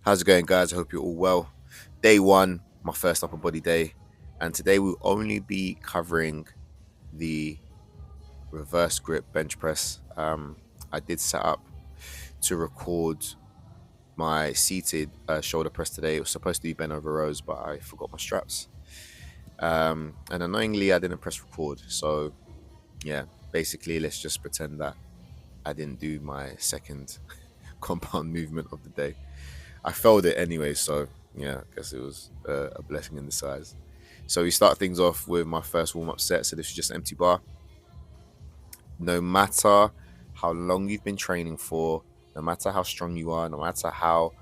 How's it going, guys? I hope you're all well. Day one, my first upper body day, and today we'll only be covering the reverse grip bench press. I did set up to record my seated shoulder press today. It was supposed to be bent over rows, but I forgot my straps. And annoyingly, I didn't press record. So, yeah, basically, let's just pretend that I didn't do my second compound movement of the day. I failed it anyway, so yeah, I guess it was a blessing in disguise. So we start things off with my first warm-up set. So this is just empty bar. No matter how long you've been training for, no matter how strong you are, no matter how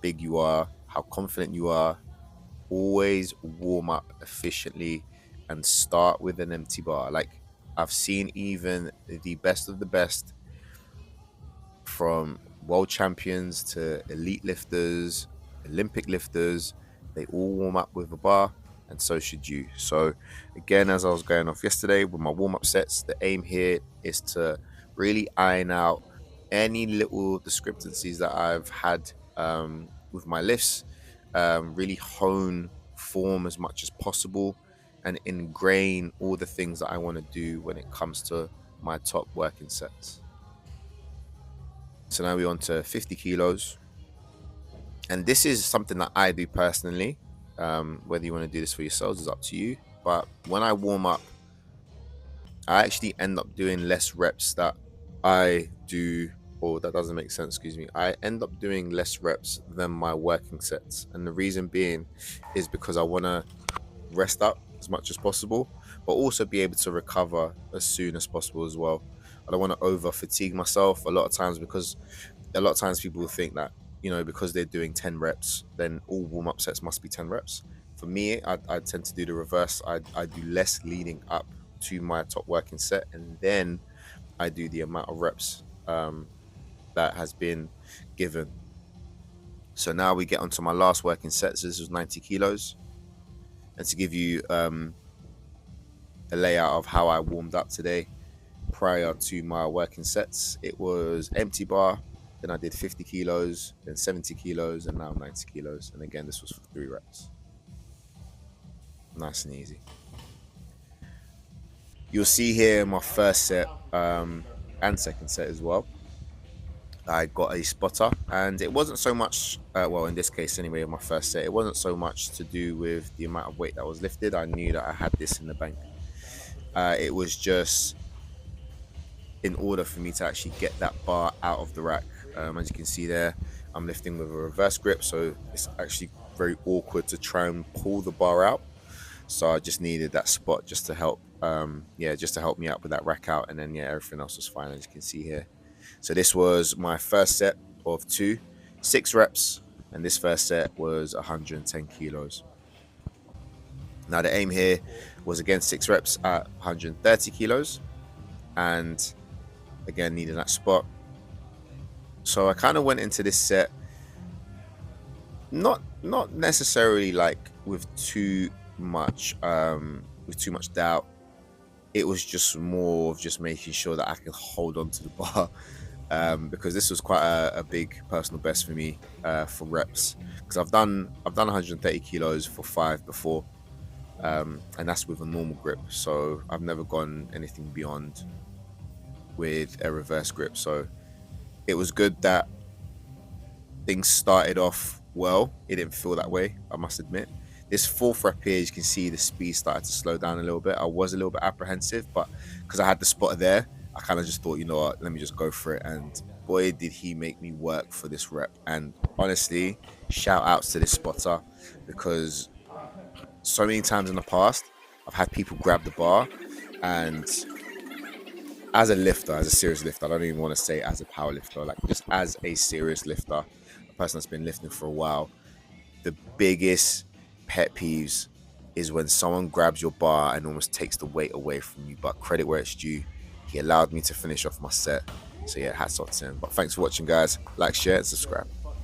big you are, how confident you are, always warm up efficiently and start with an empty bar. Like, I've seen even the best of the best, from world champions to elite lifters, Olympic lifters, they all warm up with a bar, and so should you. So, again, as I was going off yesterday with my warm up sets, the aim here is to really iron out any little discrepancies that I've had with my lifts, really hone form as much as possible, and ingrain all the things that I want to do when it comes to my top working sets. So now we're on to 50 kilos. And this is something that I do personally. Whether you want to do this for yourselves is up to you. But when I warm up, I actually end up doing less reps that I do, or that doesn't make sense, excuse me. I end up doing less reps than my working sets. And the reason being is because I want to rest up as much as possible, but also be able to recover as soon as possible as well. I don't want to over fatigue myself a lot of times, because a lot of times people will think that, because they're doing 10 reps, then all warm-up sets must be 10 reps. For me, I tend to do the reverse. I do less leading up to my top working set, and then I do the amount of reps that has been given. So now we get onto my last working set. So this was 90 kilos. And to give you a layout of how I warmed up today prior to my working sets, it was empty bar, then I did 50 kilos, then 70 kilos, and now 90 kilos. And again, this was for 3 reps. Nice and easy. You'll see here my first set and second set as well. I got a spotter, and it wasn't so much, well, in this case anyway, my first set, it wasn't so much to do with the amount of weight that was lifted. I knew that I had this in the bank. It was just in order for me to actually get that bar out of the rack. As you can see there, I'm lifting with a reverse grip, so it's actually very awkward to try and pull the bar out. So I just needed that spot just to help, just to help me out with that rack out, and then everything else was fine, as you can see here. So this was my first set of 2, 6 reps, and this first set was 110 kilos. Now the aim here was again 6 reps at 130 kilos, and again needing that spot. So I kind of went into this set not necessarily like with too much doubt. It was just more of just making sure that I can hold on to the bar, because this was quite a big personal best for me for reps, because I've done 130 kilos for 5 before, and that's with a normal grip. So I've never gone anything beyond with a reverse grip. So it was good that things started off well. It didn't feel that way, I must admit. This 4th rep here, you can see the speed started to slow down a little bit. I was a little bit apprehensive, but because I had the spotter there, I kind of just thought, you know what, let me just go for it. And boy, did he make me work for this rep. And honestly, shout outs to this spotter, because so many times in the past, I've had people grab the bar, and as a lifter, as a serious lifter, I don't even want to say as a power lifter, like just as a serious lifter, a person that's been lifting for a while, the biggest pet peeves is when someone grabs your bar and almost takes the weight away from you. But credit where it's due, he allowed me to finish off my set. So yeah, hats off to him. But thanks for watching, guys. Like, share, and subscribe.